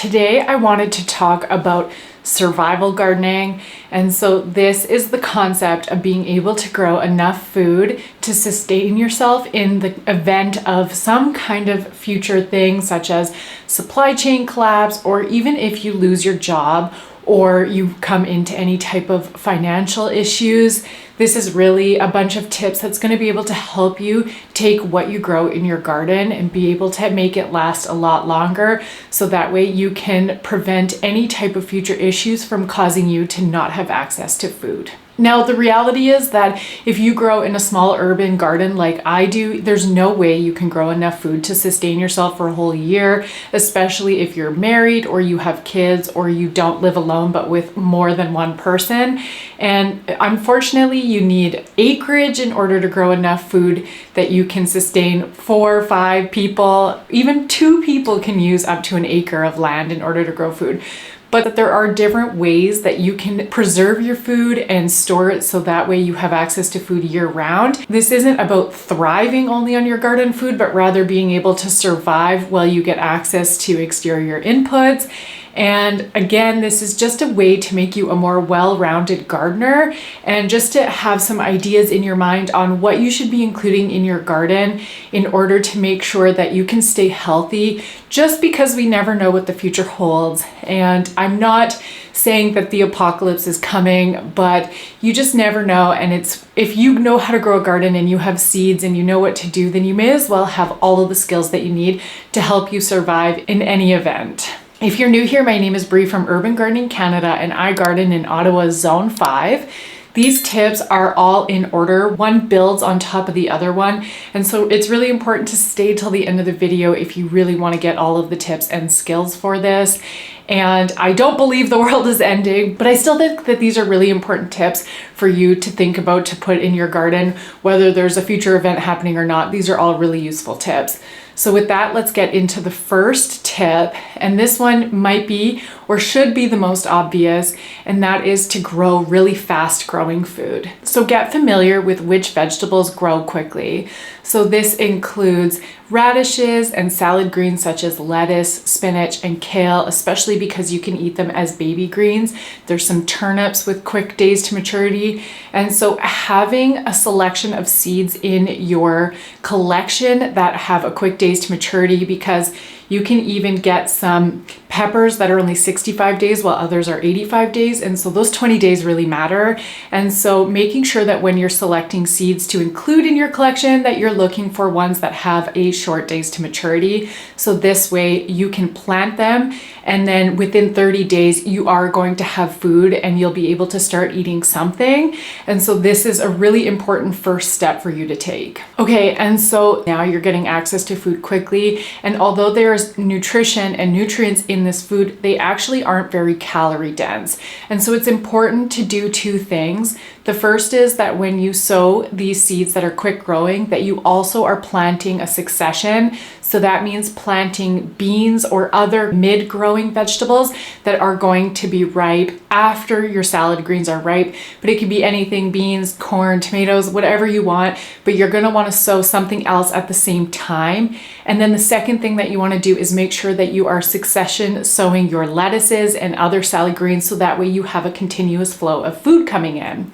Today I wanted to talk about survival gardening. And so this is the concept of being able to grow enough food to sustain yourself in the event of some kind of future thing, such as supply chain collapse, or even if you lose your job or you come into any type of financial issues. This is really a bunch of tips that's going to be able to help you take what you grow in your garden and be able to make it last a lot longer, so that way you can prevent any type of future issues from causing you to not have access to food. Now, the reality is that if you grow in a small urban garden like I do, there's no way you can grow enough food to sustain yourself for a whole year, especially if you're married or you have kids or you don't live alone but with more than one person. And unfortunately, you need acreage in order to grow enough food that you can sustain 4 or 5 people. Even 2 people can use up to an acre of land in order to grow food. But there are different ways that you can preserve your food and store it so that way you have access to food year round. This isn't about thriving only on your garden food, but rather being able to survive while you get access to exterior inputs. And again, this is just a way to make you a more well-rounded gardener and just to have some ideas in your mind on what you should be including in your garden in order to make sure that you can stay healthy, just because we never know what the future holds. And I'm not saying that the apocalypse is coming, but you just never know. And if you know how to grow a garden and you have seeds and you know what to do, then you may as well have all of the skills that you need to help you survive in any event. If you're new here, my name is Bree from Urban Gardening Canada, and I garden in Ottawa's Zone 5. These tips are all in order. One builds on top of the other one. And so it's really important to stay till the end of the video if you really want to get all of the tips and skills for this. And I don't believe the world is ending, but I still think that these are really important tips for you to think about to put in your garden, whether there's a future event happening or not. These are all really useful tips. So with that, let's get into the first tip. And this one might be or should be the most obvious, and that is to grow really fast growing food. So get familiar with which vegetables grow quickly. So this includes radishes and salad greens such as lettuce, spinach, and kale, especially because you can eat them as baby greens. There's some turnips with quick days to maturity. And so having a selection of seeds in your collection that have a quick days to maturity, because you can even get some peppers that are only 65 days while others are 85 days. And so those 20 days really matter. And so making sure that when you're selecting seeds to include in your collection, that you're looking for ones that have a short days to maturity. So this way you can plant them, and then within 30 days, you are going to have food and you'll be able to start eating something. And so this is a really important first step for you to take. Okay, and so now you're getting access to food quickly. And although there's nutrition and nutrients in this food, they actually aren't very calorie dense. And so it's important to do 2 things. The first is that when you sow these seeds that are quick growing, that you also are planting a succession. So that means planting beans or other mid-growing vegetables that are going to be ripe after your salad greens are ripe. But it can be anything: beans, corn, tomatoes, whatever you want, but you're going to want to sow something else at the same time. And then the second thing that you want to do is make sure that you are succession sowing your lettuces and other salad greens, so that way you have a continuous flow of food coming in.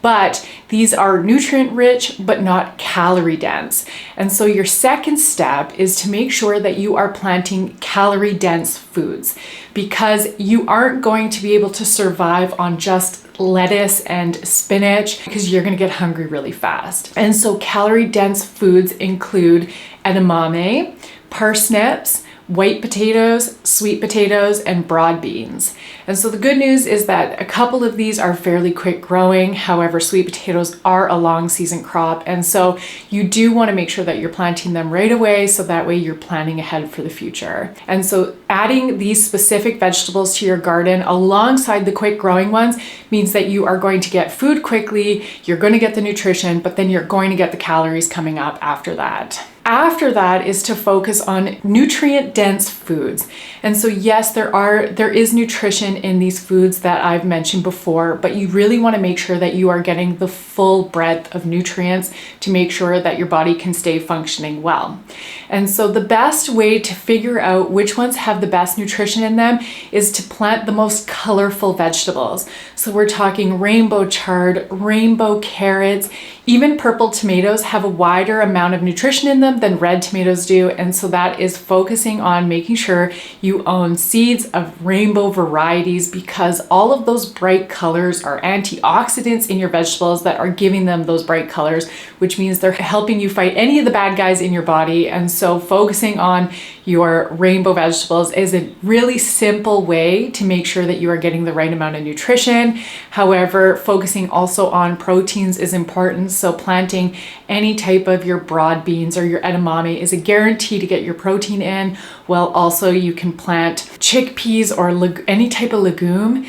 But these are nutrient rich, but not calorie dense. And so your second step is to make sure that you are planting calorie dense foods, because you aren't going to be able to survive on just lettuce and spinach, because you're going to get hungry really fast. And so calorie dense foods include edamame, parsnips, white potatoes, sweet potatoes, and broad beans. And so the good news is that a couple of these are fairly quick growing. However, sweet potatoes are a long season crop. And so you do want to make sure that you're planting them right away, so that way you're planning ahead for the future. And so adding these specific vegetables to your garden alongside the quick growing ones means that you are going to get food quickly, you're going to get the nutrition, but then you're going to get the calories coming up after that. after that is to focus on nutrient dense foods. And so yes, there is nutrition in these foods that I've mentioned before, but you really want to make sure that you are getting the full breadth of nutrients to make sure that your body can stay functioning well. And so the best way to figure out which ones have the best nutrition in them is to plant the most colorful vegetables. So we're talking rainbow chard, rainbow carrots, even purple tomatoes have a wider amount of nutrition in them than red tomatoes do. And so that is focusing on making sure you own seeds of rainbow varieties, because all of those bright colors are antioxidants in your vegetables that are giving them those bright colors, which means they're helping you fight any of the bad guys in your body. And so focusing on your rainbow vegetables is a really simple way to make sure that you are getting the right amount of nutrition. However, focusing also on proteins is important. So planting any type of your broad beans or your edamame is a guarantee to get your protein in. Well, also you can plant chickpeas or any type of legume.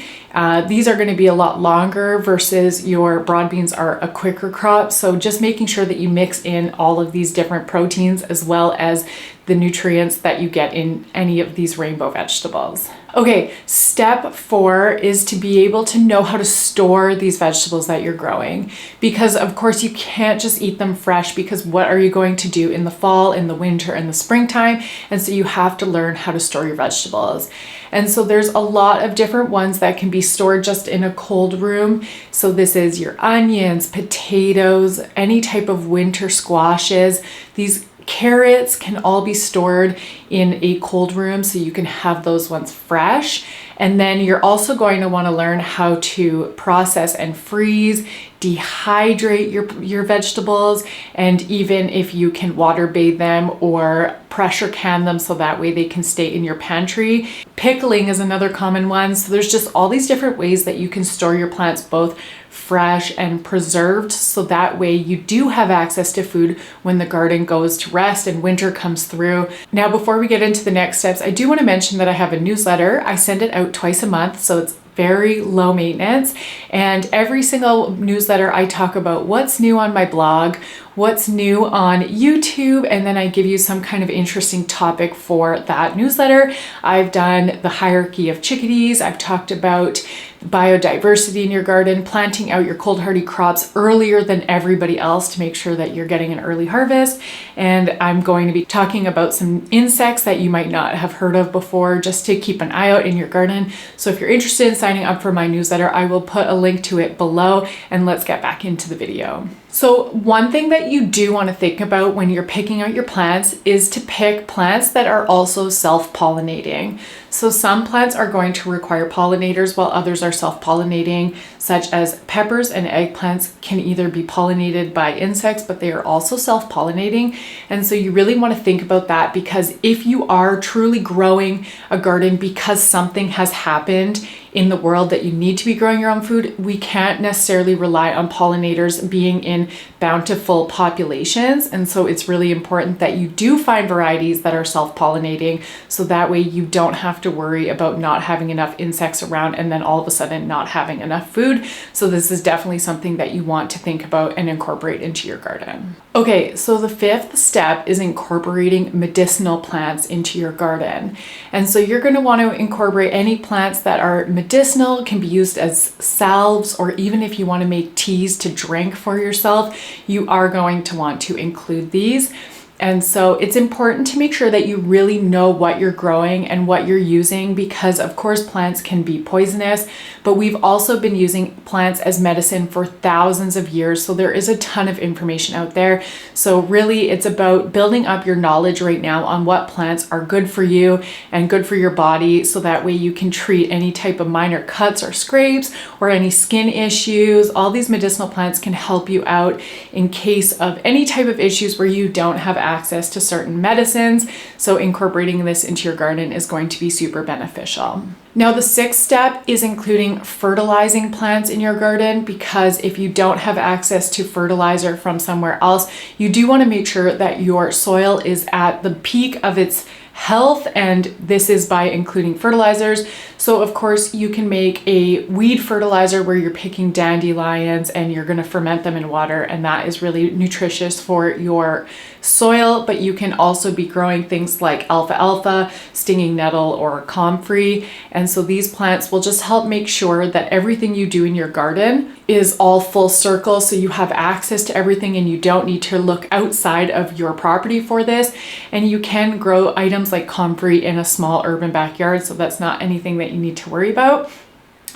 These are going to be a lot longer versus your broad beans are a quicker crop. So just making sure that you mix in all of these different proteins as well as the nutrients that you get in any of these rainbow vegetables. Okay, step 4 is to be able to know how to store these vegetables that you're growing, because of course you can't just eat them fresh, because what are you going to do in the fall, in the winter, and the springtime? And so you have to learn how to store your vegetables. And so there's a lot of different ones that can be stored just in a cold room. So this is your onions, potatoes, any type of winter squashes. These carrots can all be stored in a cold room, so you can have those ones fresh. And then you're also going to want to learn how to process and freeze, dehydrate your vegetables, and even if you can water bathe them or pressure can them so that way they can stay in your pantry. Pickling is another common one. So there's just all these different ways that you can store your plants both fresh and preserved, so that way you do have access to food when the garden goes to rest and winter comes through. Now, before we get into the next steps, I do want to mention that I have a newsletter. I send it out twice a month, so it's very low maintenance. And every single newsletter I talk about what's new on my blog, what's new on YouTube, and then I give you some kind of interesting topic for that newsletter. I've done the hierarchy of chickadees. I've talked about biodiversity in your garden, planting out your cold hardy crops earlier than everybody else to make sure that you're getting an early harvest. And I'm going to be talking about some insects that you might not have heard of before, just to keep an eye out in your garden. So if you're interested in signing up for my newsletter, I will put a link to it below, and let's get back into the video. So one thing that you do want to think about when you're picking out your plants is to pick plants that are also self-pollinating. So some plants are going to require pollinators while others are self-pollinating, such as peppers and eggplants can either be pollinated by insects, but they are also self-pollinating. And so you really want to think about that, because if you are truly growing a garden because something has happened in the world that you need to be growing your own food, we can't necessarily rely on pollinators being in bountiful populations. And so it's really important that you do find varieties that are self-pollinating, so that way you don't have to worry about not having enough insects around and then all of a sudden not having enough food. So this is definitely something that you want to think about and incorporate into your garden. Okay, so the 5th step is incorporating medicinal plants into your garden. And so you're going to want to incorporate any plants that are medicinal, can be used as salves, or even if you want to make teas to drink for yourself, you are going to want to include these. And so it's important to make sure that you really know what you're growing and what you're using, because of course plants can be poisonous, but we've also been using plants as medicine for thousands of years. So there is a ton of information out there. So really it's about building up your knowledge right now on what plants are good for you and good for your body, so that way you can treat any type of minor cuts or scrapes or any skin issues. All these medicinal plants can help you out in case of any type of issues where you don't have access to certain medicines. So incorporating this into your garden is going to be super beneficial. Now, the 6th step is including fertilizing plants in your garden, because if you don't have access to fertilizer from somewhere else, you do want to make sure that your soil is at the peak of its health, and this is by including fertilizers. So of course you can make a weed fertilizer where you're picking dandelions and you're going to ferment them in water, and that is really nutritious for your soil. But you can also be growing things like alfalfa, stinging nettle, or comfrey, and so these plants will just help make sure that everything you do in your garden is all full circle, so you have access to everything and you don't need to look outside of your property for this. And you can grow items like comfrey in a small urban backyard, so that's not anything that you need to worry about.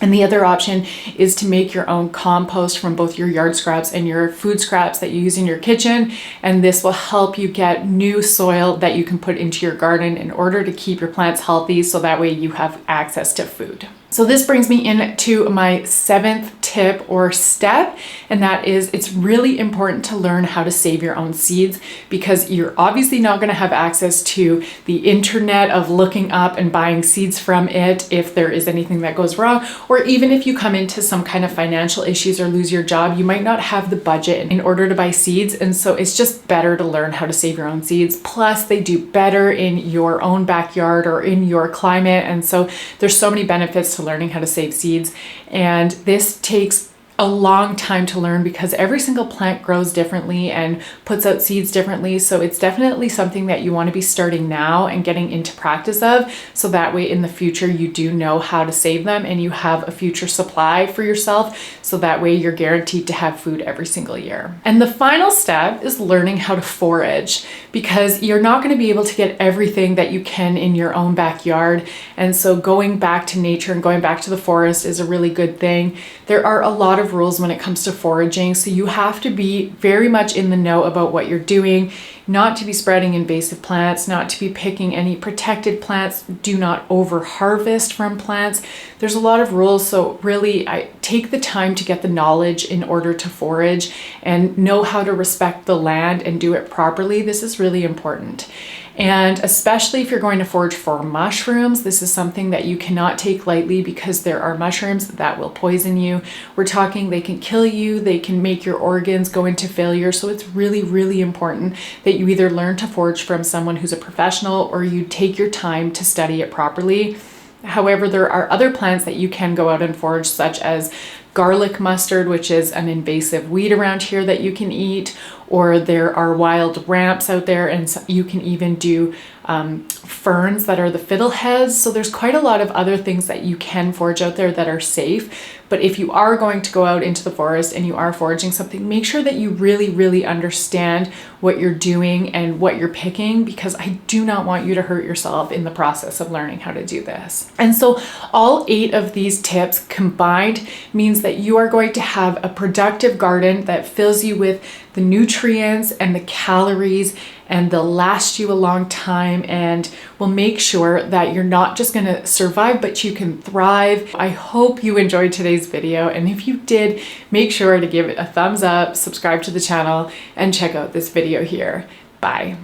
And the other option is to make your own compost from both your yard scraps and your food scraps that you use in your kitchen. And this will help you get new soil that you can put into your garden in order to keep your plants healthy, so that way you have access to food. So this brings me into my 7th tip or step, and that is it's really important to learn how to save your own seeds, because you're obviously not going to have access to the internet of looking up and buying seeds from it if there is anything that goes wrong, or even if you come into some kind of financial issues or lose your job, you might not have the budget in order to buy seeds. And so it's just better to learn how to save your own seeds. Plus they do better in your own backyard or in your climate, and so there's so many benefits to learning how to save seeds. And this takes a long time to learn because every single plant grows differently and puts out seeds differently. So it's definitely something that you want to be starting now and getting into practice of, so that way in the future you do know how to save them and you have a future supply for yourself, so that way you're guaranteed to have food every single year. And the final step is learning how to forage, because you're not going to be able to get everything that you can in your own backyard. And so going back to nature and going back to the forest is a really good thing. There are a lot of rules when it comes to foraging, so you have to be very much in the know about what you're doing, not to be spreading invasive plants, not to be picking any protected plants, do not over harvest from plants. There's a lot of rules, so really I take the time to get the knowledge in order to forage and know how to respect the land and do it properly. This is really important. And especially if you're going to forage for mushrooms, this is something that you cannot take lightly, because there are mushrooms that will poison you. We're talking they can kill you, they can make your organs go into failure. So it's really, really important that you either learn to forage from someone who's a professional or you take your time to study it properly. However, there are other plants that you can go out and forage, such as garlic mustard, which is an invasive weed around here that you can eat, or there are wild ramps out there, and so you can even do ferns that are the fiddleheads. So there's quite a lot of other things that you can forage out there that are safe. But if you are going to go out into the forest and you are foraging something, make sure that you really, really understand what you're doing and what you're picking, because I do not want you to hurt yourself in the process of learning how to do this. And so all 8 of these tips combined means that you are going to have a productive garden that fills you with the nutrients and the calories, and they'll last you a long time and will make sure that you're not just going to survive, but you can thrive. I hope you enjoyed today's video, and if you did, make sure to give it a thumbs up, subscribe to the channel, and check out this video here. Bye.